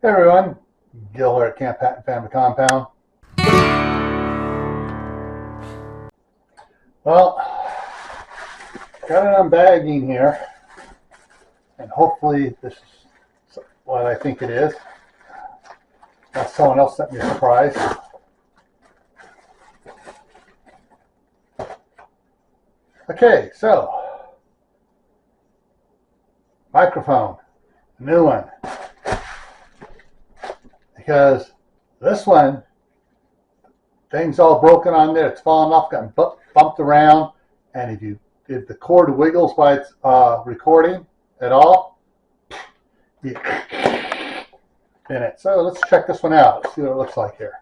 Hey everyone, Gil here at Camppatton Family Compound. Well, got an unbagging here, and hopefully this is what I think it is. Someone else sent me a surprise. Okay, so microphone, a new one. Because this one, thing's all broken on there. It's fallen off, gotten bumped around, and if the cord wiggles while it's recording at all, you in it. So let's check this one out. Let's see what it looks like here.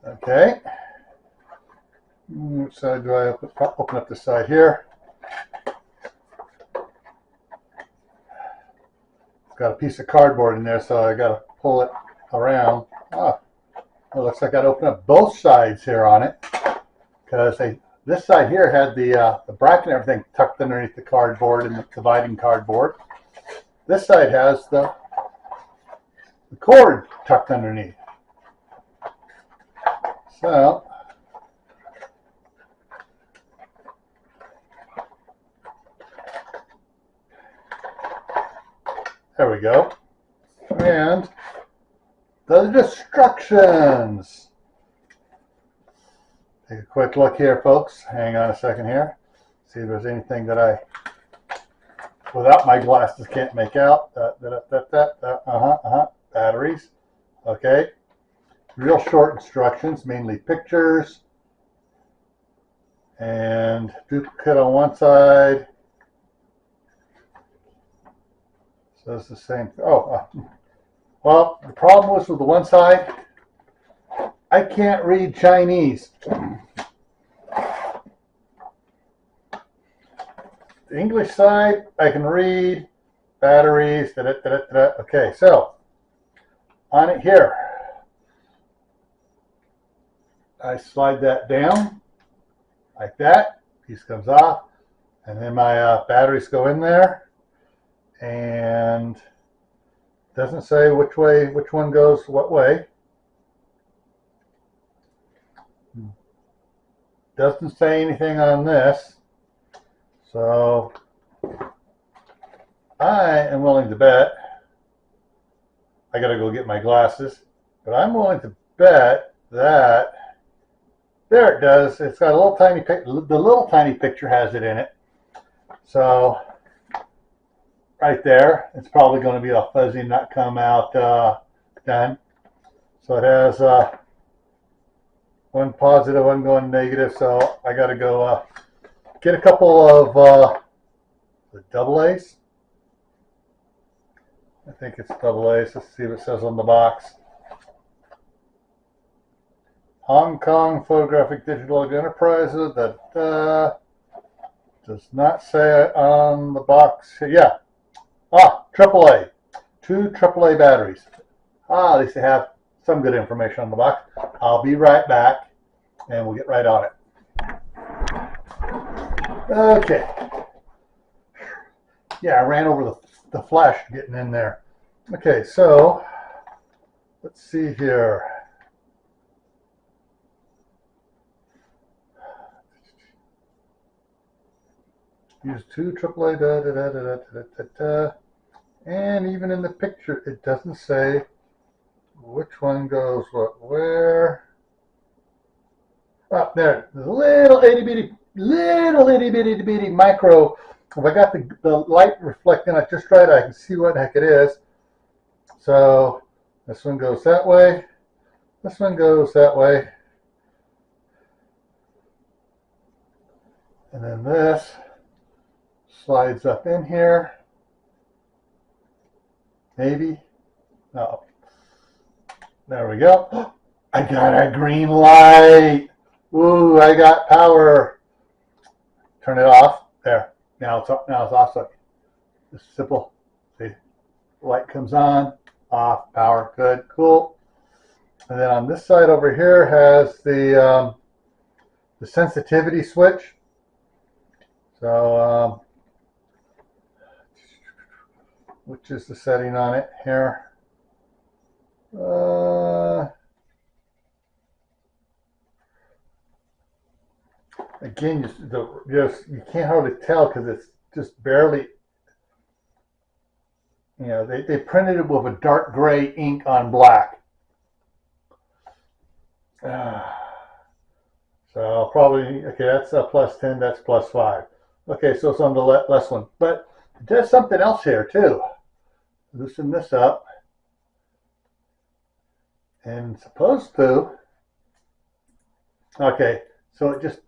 Okay. Which side do I open up this side here? It's got a piece of cardboard in there, so I got to pull it around. Oh, it looks like I got to open up both sides here on it, because this side here had the bracket and everything tucked underneath the cardboard and the dividing cardboard. This side has the cord tucked underneath. So there we go. And the instructions. Take a quick look here, folks. Hang on a second here. See if there's anything that without my glasses, can't make out. Batteries. Okay. Real short instructions, mainly pictures. And duplicate on one side. So it's the same. Well, the problem was with the one side, I can't read Chinese. The English side, I can read. Batteries. Okay, so on it here, I slide that down like that. Piece comes off, and then my batteries go in there. And doesn't say which one goes what way. Doesn't say anything on this. So I am willing to bet, I gotta go get my glasses, but I'm willing to bet that there it does. It's got a little tiny the little tiny picture has it in it. So right there, it's probably going to be all fuzzy and not come out done. So it has one positive, one going negative. So I got to go get a couple of the double A's. I think it's double A's. Let's see what it says on the box. Hong Kong Photographic Digital Enterprises. That does not say on the box. Yeah. AAA. 2 AAA batteries. At least they have some good information on the box. I'll be right back, and we'll get right on it. Okay. Yeah, I ran over the flash getting in there. Okay, so let's see here. Use 2 AAA, and even in the picture, it doesn't say which one goes what, where. Oh, there, there's a little itty bitty micro. If I got the light reflecting it just right, I can see what the heck it is. So this one goes that way. This one goes that way. And then this slides up in here. Maybe. No. There we go. I got a green light. Woo, I got power. Turn it off. There. Now it's up. Now it's off. So it's simple. See, light comes on, off, power. Good, cool. And then on this side over here has the the sensitivity switch. So, which is the setting on it here? Again, you can't hardly tell because it's just barely. You know, they printed it with a dark gray ink on black. So probably, okay, that's a plus 10, that's plus 5. Okay, so it's on the less one. But it does something else here too. Loosen this up. And supposed to, okay, so it just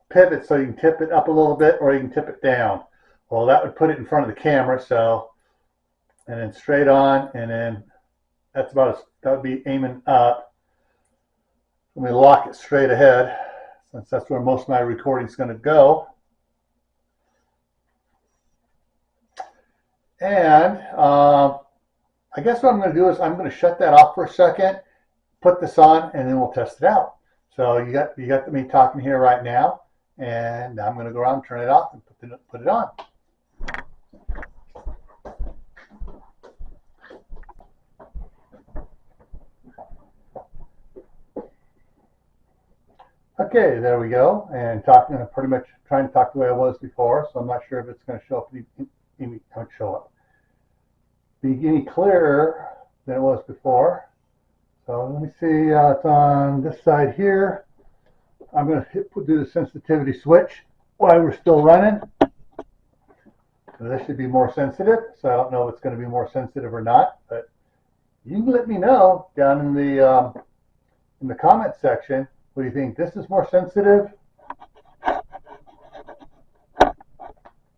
pivots so you can tip it up a little bit or you can tip it down. Well, that would put it in front of the camera, so, and then straight on, and then that's about, that would be aiming up. Let me lock it straight ahead, since that's where most of my recording is going to go. And I guess what I'm going to do is I'm going to shut that off for a second, put this on, and then we'll test it out. So you got me talking here right now, and I'm going to go around, turn it off, and put it on. Okay, there we go. And talking, pretty much trying to talk the way I was before, so I'm not sure if it's going to show up. Be any clearer than it was before. So let me see. It's on this side here. I'm going to do the sensitivity switch while we're still running. So this should be more sensitive. So I don't know if it's going to be more sensitive or not, but you can let me know down in the comment section. What do you think? This is more sensitive,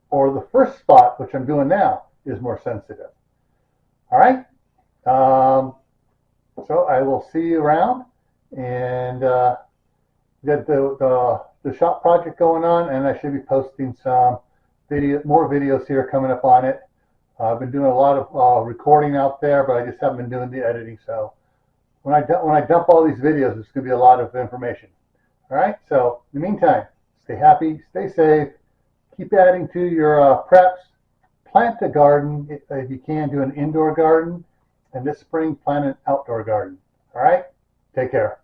or the first spot, which I'm doing now, is more sensitive? All right. So I will see you around, and get the shop project going on, and I should be posting some more videos here coming up on it. I've been doing a lot of recording out there, but I just haven't been doing the editing. So when I dump all these videos, it's going to be a lot of information. All right. So in the meantime, stay happy, stay safe, keep adding to your preps. Plant a garden if you can. Do an indoor garden, and this spring plant an outdoor garden. All right. Take care.